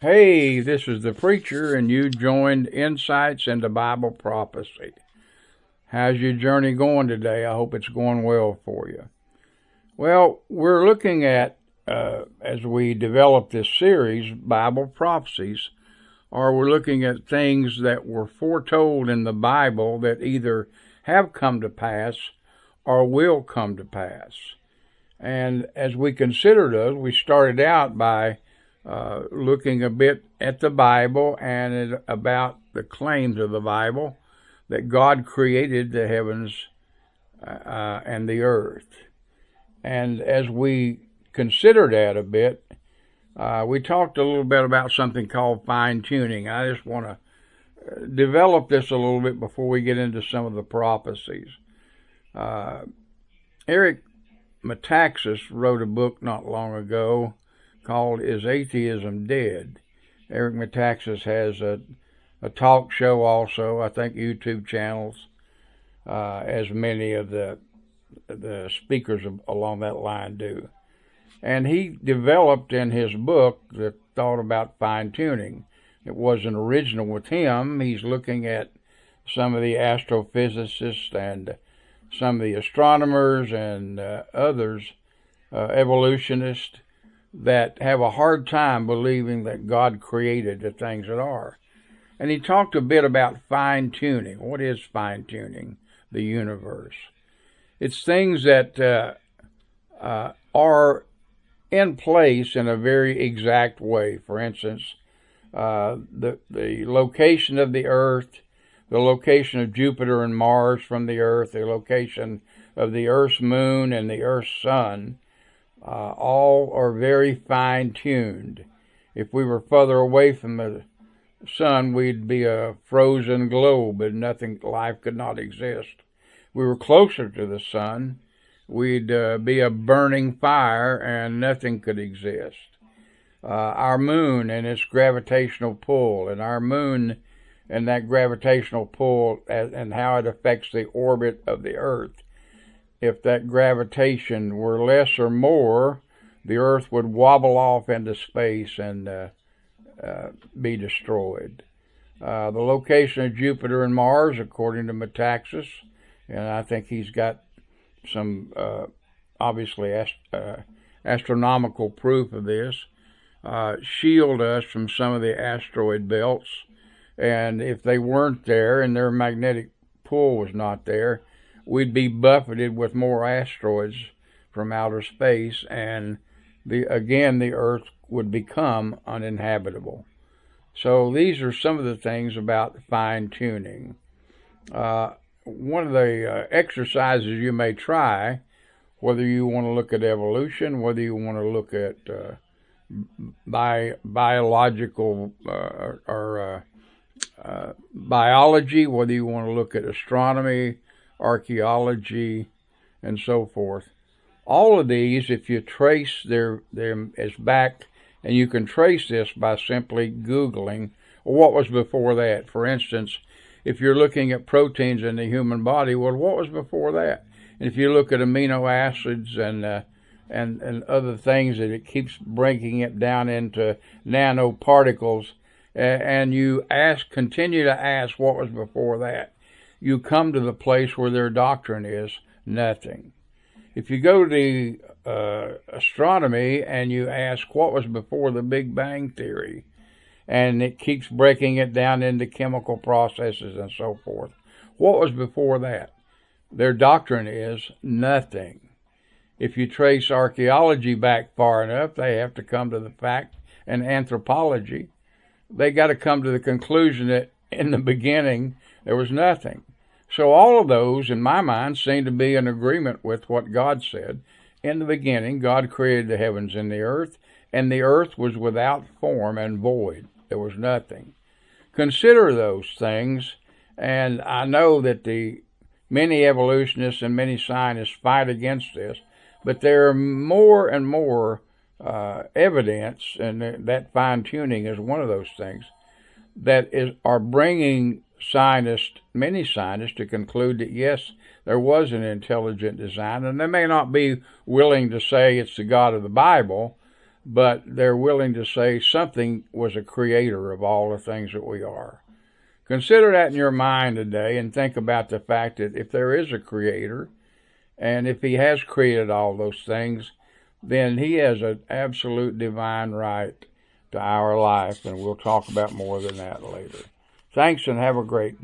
Hey, this is the preacher, and you joined Insights into Bible Prophecy. How's your journey going today? I hope it's going well for you. Well, we're looking at, as we develop this series, Bible prophecies, or we're looking at things that were foretold in the Bible that either have come to pass or will come to pass. And as we consider those, we started out by looking a bit at the Bible and about the claims of the Bible that God created the heavens and the earth. And as we consider that a bit, we talked a little bit about something called fine tuning. I just want to develop this a little bit before we get into some of the prophecies. Eric Metaxas wrote a book not long ago called Is Atheism Dead? Eric Metaxas has a talk show also, I think YouTube channels, as many of the speakers along that line do. And he developed in his book the thought about fine-tuning. It wasn't original with him. He's looking at some of the astrophysicists and some of the astronomers and others, evolutionists, that have a hard time believing that God created the things that are. And he talked a bit about fine-tuning. What is fine-tuning? The universe. It's things that are in place in a very exact way. For instance, the location of the Earth, the location of Jupiter and Mars from the Earth, the location of the Earth's moon and the Earth's sun, all are very fine-tuned. If we were further away from the sun, we'd be a frozen globe and life could not exist. If we were closer to the sun, we'd be a burning fire and nothing could exist. Our moon and its gravitational pull, and our moon and that gravitational pull and how it affects the orbit of the Earth. If that gravitation were less or more, the Earth would wobble off into space and be destroyed. The location of Jupiter and Mars, according to Metaxas, and I think he's got some obviously astronomical proof of this, shield us from some of the asteroid belts. And if they weren't there and their magnetic pull was not there, we'd be buffeted with more asteroids from outer space, and the Earth would become uninhabitable. So these are some of the things about fine-tuning. One of the exercises you may try, whether you want to look at evolution, whether you want to look at biological or biology, whether you want to look at astronomy, archaeology, and so forth. All of these, if you trace them as back, and you can trace this by simply Googling what was before that. For instance, if you're looking at proteins in the human body, well, what was before that? And if you look at amino acids and other things, that it keeps breaking it down into nanoparticles, and you continue to ask what was before that, you come to the place where their doctrine is nothing. If you go to astronomy and you ask what was before the Big Bang Theory, and it keeps breaking it down into chemical processes and so forth, what was before that? Their doctrine is nothing. If you trace archaeology back far enough, they have to come to the fact, and anthropology, they got to come to the conclusion that in the beginning there was nothing. So all of those, in my mind, seem to be in agreement with what God said. In the beginning, God created the heavens and the earth was without form and void. There was nothing. Consider those things, and I know that the many evolutionists and many scientists fight against this, but there are more and more evidence, and that fine-tuning is one of those things, that are bringing many scientists, to conclude that yes, there was an intelligent design, and they may not be willing to say it's the God of the Bible, but they're willing to say something was a creator of all the things that we are. Consider that in your mind today and think about the fact that if there is a creator, and if he has created all those things, then he has an absolute divine right to our life, and we'll talk about more than that later. Thanks, and have a great day.